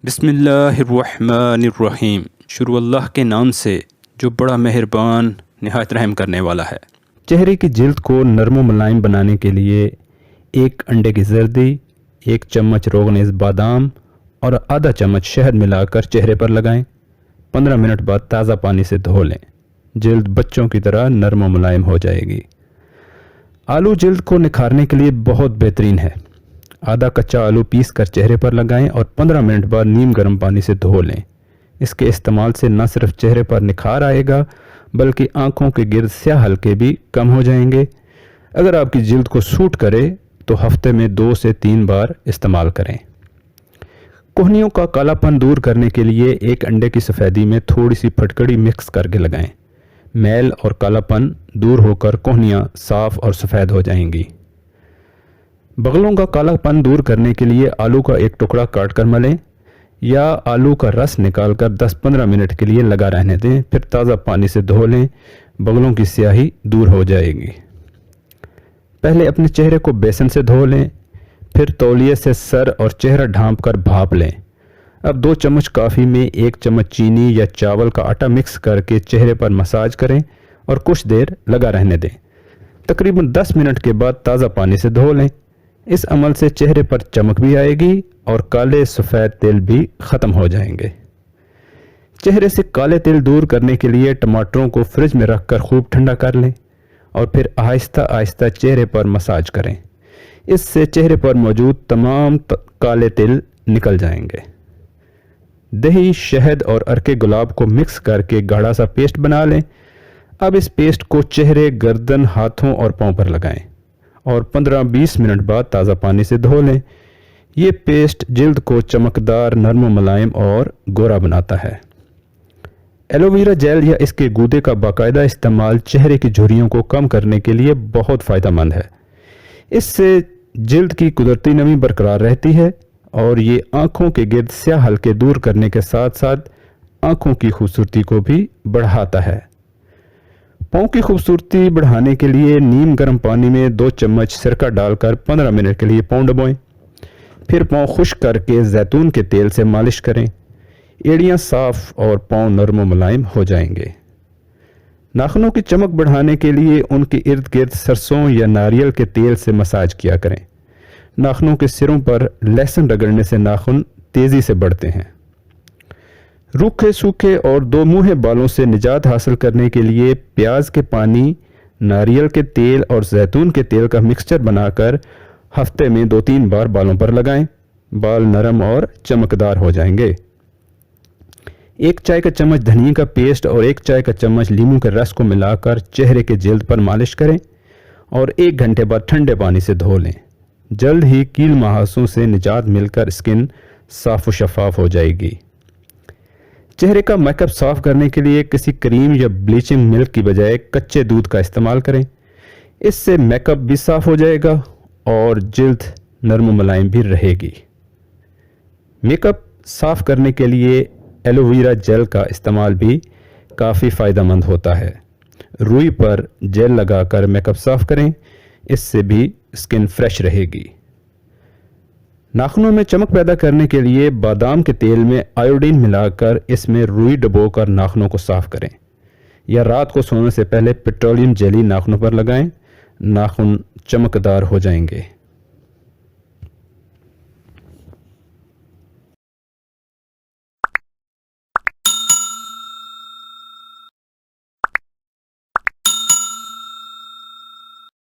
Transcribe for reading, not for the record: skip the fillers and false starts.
बिस्मिल्लाहिर्रहमानिर्रहीम। शुरू अल्लाह के नाम से जो बड़ा मेहरबान निहायत रहम करने वाला है। चेहरे की जिल्द को नरम व मुलायम बनाने के लिए एक अंडे की जर्दी, एक चम्मच रोगनेज़ बादाम और आधा चम्मच शहद मिलाकर चेहरे पर लगाएं। 15 मिनट बाद ताज़ा पानी से धो लें। जिल्द बच्चों की तरह नरम व मुलायम हो जाएगी। आलू जिल्द को निखारने के लिए बहुत बेहतरीन है। आधा कच्चा आलू पीस कर चेहरे पर लगाएं और 15 मिनट बाद नीम गर्म पानी से धो लें। इसके इस्तेमाल से न सिर्फ चेहरे पर निखार आएगा बल्कि आंखों के गिर्द स्याह हल्के भी कम हो जाएंगे। अगर आपकी जिल्द को सूट करे तो हफ्ते में 2 से 3 बार इस्तेमाल करें। कोहनियों का कालापन दूर करने के लिए एक अंडे की सफ़ेदी में थोड़ी सी फटकड़ी मिक्स करके लगाएं। मैल और कालापन दूर होकर कोहनियाँ साफ और सफ़ेद हो जाएंगी। बगलों का कालापन दूर करने के लिए आलू का एक टुकड़ा काट कर मलें या आलू का रस निकालकर 10-15 मिनट के लिए लगा रहने दें, फिर ताज़ा पानी से धो लें। बगलों की स्याही दूर हो जाएगी। पहले अपने चेहरे को बेसन से धो लें, फिर तौलिए से सर और चेहरा ढांप कर भाप लें। अब 2 चम्मच कॉफ़ी में 1 चम्मच चीनी या चावल का आटा मिक्स करके चेहरे पर मसाज करें और कुछ देर लगा रहने दें। तकरीबन 10 मिनट के बाद ताज़ा पानी से धो लें। इस अमल से चेहरे पर चमक भी आएगी और काले सफ़ेद तिल भी ख़त्म हो जाएंगे। चेहरे से काले तिल दूर करने के लिए टमाटरों को फ्रिज में रखकर खूब ठंडा कर लें और फिर आहिस्ता आहिस्ता चेहरे पर मसाज करें। इससे चेहरे पर मौजूद तमाम काले तिल निकल जाएंगे। दही, शहद और अर्के गुलाब को मिक्स करके गाढ़ा सा पेस्ट बना लें। अब इस पेस्ट को चेहरे, गर्दन, हाथों और पाँव पर लगाएं और 15-20 मिनट बाद ताज़ा पानी से धो लें। ये पेस्ट जिल्द को चमकदार, नरम, मुलायम और गोरा बनाता है। एलोवेरा जेल या इसके गूदे का बाकायदा इस्तेमाल चेहरे की झुर्रियों को कम करने के लिए बहुत फ़ायदेमंद है। इससे जिल्द की कुदरती नमी बरकरार रहती है और ये आँखों के गिर्द स्याह हल्के दूर करने के साथ साथ आँखों की खूबसूरती को भी बढ़ाता है। पाँव की खूबसूरती बढ़ाने के लिए नीम गर्म पानी में 2 चम्मच सिरका डालकर 15 मिनट के लिए पाँव डुबोएं। फिर पाँव खुश्क करके जैतून के तेल से मालिश करें। एड़ियाँ साफ और पाँव नरम मुलायम हो जाएंगे। नाखूनों की चमक बढ़ाने के लिए उनके इर्द गिर्द सरसों या नारियल के तेल से मसाज किया करें। नाखूनों के सिरों पर लहसुन रगड़ने से नाखून तेज़ी से बढ़ते हैं। रूखे, सूखे और 2 मुँहे बालों से निजात हासिल करने के लिए प्याज के पानी, नारियल के तेल और जैतून के तेल का मिक्सचर बनाकर हफ्ते में 2-3 बार बालों पर लगाएं। बाल नरम और चमकदार हो जाएंगे। 1 चाय का चम्मच धनिया का पेस्ट और 1 चाय का चम्मच लीमू के रस को मिलाकर चेहरे के जिल्द पर मालिश करें और 1 घंटे बाद ठंडे पानी से धो लें। जल्द ही कील मुहासों से निजात मिलकर स्किन साफ व शफाफ हो जाएगी। चेहरे का मेकअप साफ करने के लिए किसी क्रीम या ब्लीचिंग मिल्क की बजाय कच्चे दूध का इस्तेमाल करें। इससे मेकअप भी साफ हो जाएगा और जिल्द नरम मुलायम भी रहेगी। मेकअप साफ करने के लिए एलोवेरा जेल का इस्तेमाल भी काफ़ी फ़ायदेमंद होता है। रुई पर जेल लगाकर मेकअप साफ करें, इससे भी स्किन फ्रेश रहेगी। नाखूनों में चमक पैदा करने के लिए बादाम के तेल में आयोडीन मिलाकर इसमें रुई डुबोकर नाखूनों को साफ करें या रात को सोने से पहले पेट्रोलियम जेली नाखूनों पर लगाएं। नाखून चमकदार हो जाएंगे।